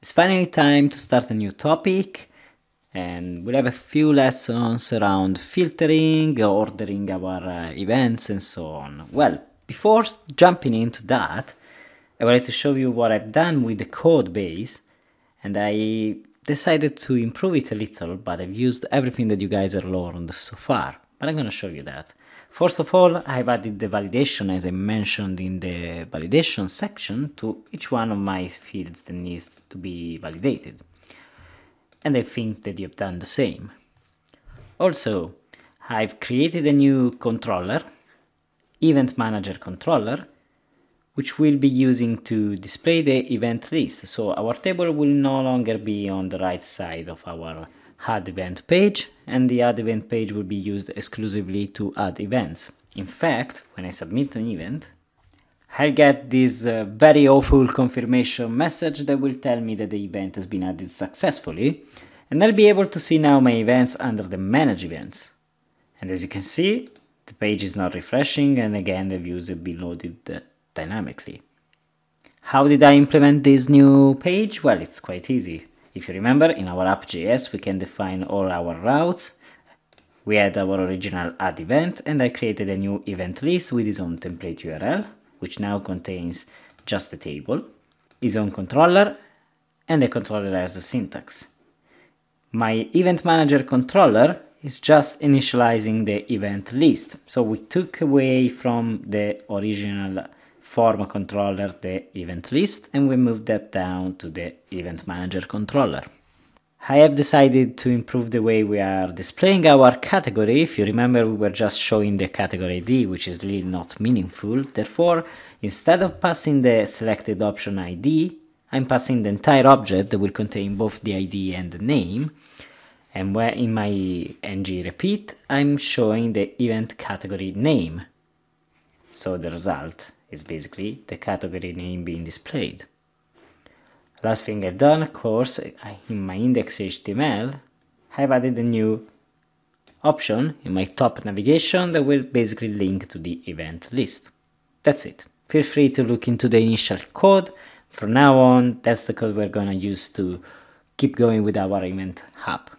It's finally time to start a new topic, and we'll have a few lessons around filtering, ordering our events, and so on. Well, before jumping into that, I wanted to show you what I've done with the code base, and I decided to improve it a little, but I've used everything that you guys have learned so far, but I'm going to show you that. First of all, I've added the validation, as I mentioned in the validation section, to each one of my fields that needs to be validated. And I think that you've done the same. Also, I've created a new controller, Event Manager Controller, which we'll be using to display the event list. So our table will no longer be on the right side of our add event page, and the add event page will be used exclusively to add events. In fact, when I submit an event, I'll get this very awful confirmation message that will tell me that the event has been added successfully, and I'll be able to see now my events under the manage events. And as you can see, the page is not refreshing, and again the views have been loaded dynamically. How did I implement this new page? Well, it's quite easy. If you remember, in our app.js we can define all our routes. We had our original add event, and I created a new event list with its own template URL, which now contains just the table, its own controller, and the controller as a syntax. My event manager controller is just initializing the event list. So we took away from the original form controller the event list, and we moved that down to the event manager controller. I have decided to improve the way we are displaying our category. If you remember, we were just showing the category ID, which is really not meaningful. Therefore, instead of passing the selected option ID, I'm passing the entire object that will contain both the ID and the name. And where in my ng repeat, I'm showing the event category name. So the result is basically the category name being displayed. Last thing I've done, of course, in my index.html, I've added a new option in my top navigation that will basically link to the event list. That's it. Feel free to look into the initial code. From now on, that's the code we're going to use to keep going with our event hub.